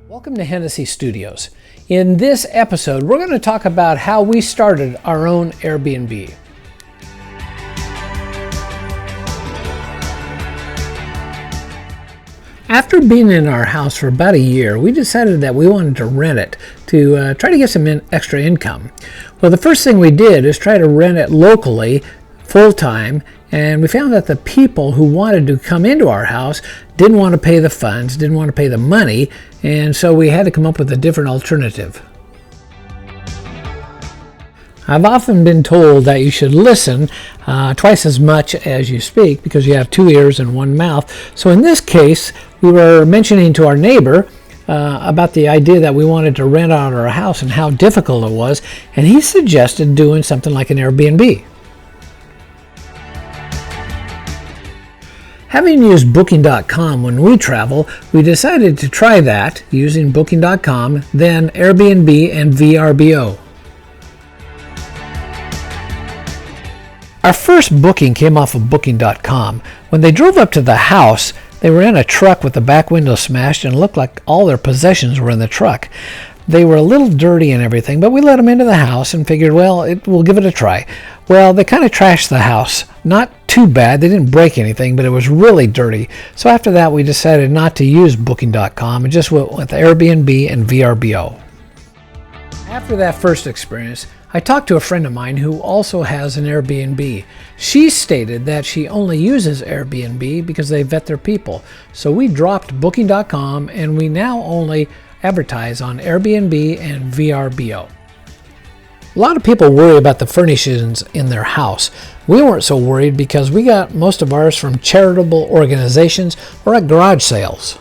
Welcome to Hennessey Studios. In this episode, we're going to talk about how we started our own Airbnb. After being in our house for about a year, we decided that we wanted to rent it to try to get some extra income. Well, the first thing we did is try to rent it locally, full-time, and we found that the people who wanted to come into our house didn't want to pay the funds, didn't want to pay the money, and so we had to come up with a different alternative. I've often been told that you should listen twice as much as you speak because you have two ears and one mouth. So in this case, we were mentioning to our neighbor about the idea that we wanted to rent out our house and how difficult it was, and he suggested doing something like an Airbnb. Having used Booking.com when we travel, we decided to try that using Booking.com, then Airbnb and VRBO. Our first booking came off of Booking.com. When they drove up to the house, they were in a truck with the back window smashed and it looked like all their possessions were in the truck. They were a little dirty and everything, but we let them into the house and figured, well, we'll give it a try. Well, they kind of trashed the house. Not too bad. They didn't break anything, but it was really dirty. So after that, we decided not to use Booking.com and just went with Airbnb and VRBO. After that first experience, I talked to a friend of mine who also has an Airbnb. She stated that she only uses Airbnb because they vet their people. So we dropped Booking.com and we now only advertise on Airbnb and VRBO. A lot of people worry about the furnishings in their house. We weren't so worried because we got most of ours from charitable organizations or at garage sales.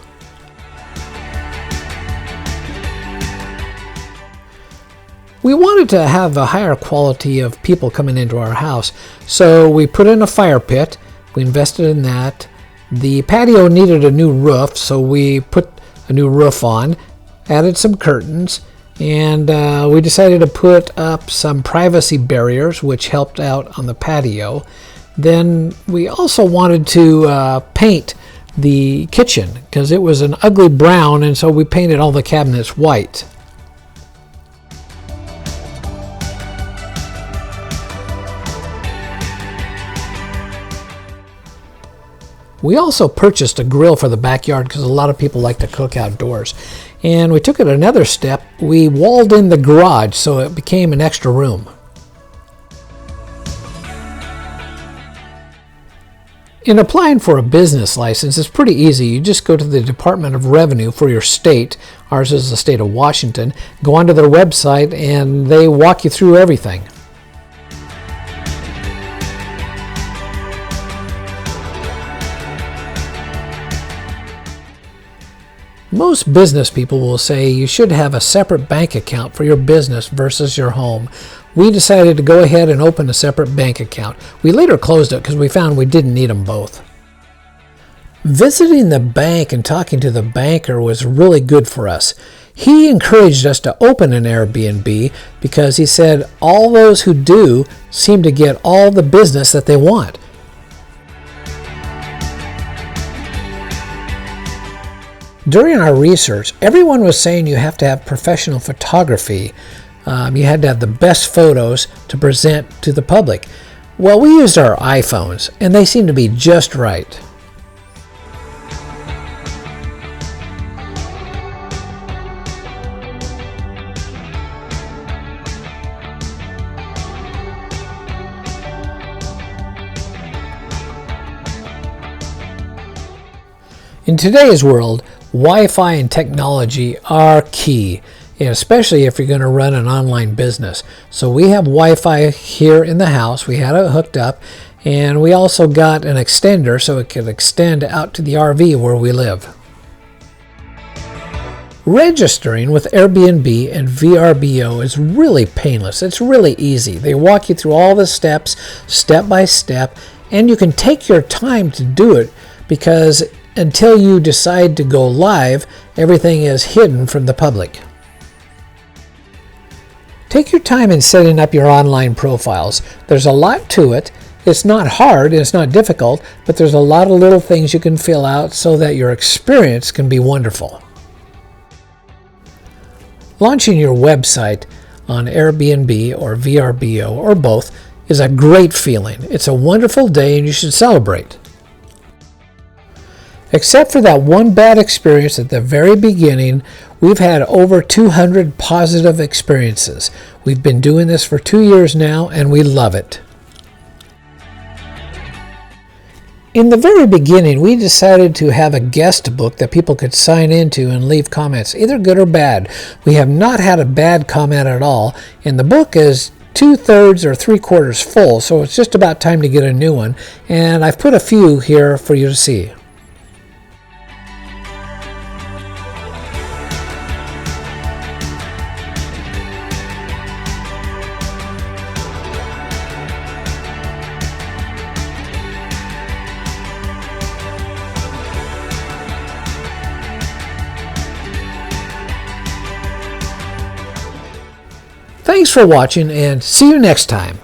We wanted to have a higher quality of people coming into our house, so we put in a fire pit. We invested in that. The patio needed a new roof, so we put a new roof on, added some curtains, and we decided to put up some privacy barriers, which helped out on the patio. Then we also wanted to paint the kitchen because it was an ugly brown, and so we painted all the cabinets white. We also purchased a grill for the backyard because a lot of people like to cook outdoors. And we took it another step. We walled in the garage so it became an extra room. In applying for a business license, it's pretty easy. You just go to the Department of Revenue for your state. Ours is the state of Washington. Go onto their website and they walk you through everything. Most business people will say you should have a separate bank account for your business versus your home. We decided to go ahead and open a separate bank account. We later closed it because we found we didn't need them both. Visiting the bank and talking to the banker was really good for us. He encouraged us to open an Airbnb because he said all those who do seem to get all the business that they want. During our research, everyone was saying you have to have professional photography. You had to have the best photos to present to the public. Well, we used our iPhones, and they seemed to be just right. In today's world, Wi-Fi and technology are key, and especially if you're going to run an online business. So we have Wi-Fi here in the house. We had it hooked up, and we also got an extender so it could extend out to the RV where we live. Registering with Airbnb and VRBO is really painless. It's really easy. They walk you through all the steps, step by step, and you can take your time to do it because until you decide to go live, everything is hidden from the public. Take your time in setting up your online profiles. There's a lot to it. It's not hard and it's not difficult, but there's a lot of little things you can fill out so that your experience can be wonderful. Launching your website on Airbnb or VRBO or both is a great feeling. It's a wonderful day and you should celebrate. Except for that one bad experience at the very beginning, we've had over 200 positive experiences. We've been doing this for 2 years now and we love it. In the very beginning, we decided to have a guest book that people could sign into and leave comments, either good or bad. We have not had a bad comment at all, and the book is 2/3 or 3/4 full, so it's just about time to get a new one, and I've put a few here for you to see. Thanks for watching and see you next time.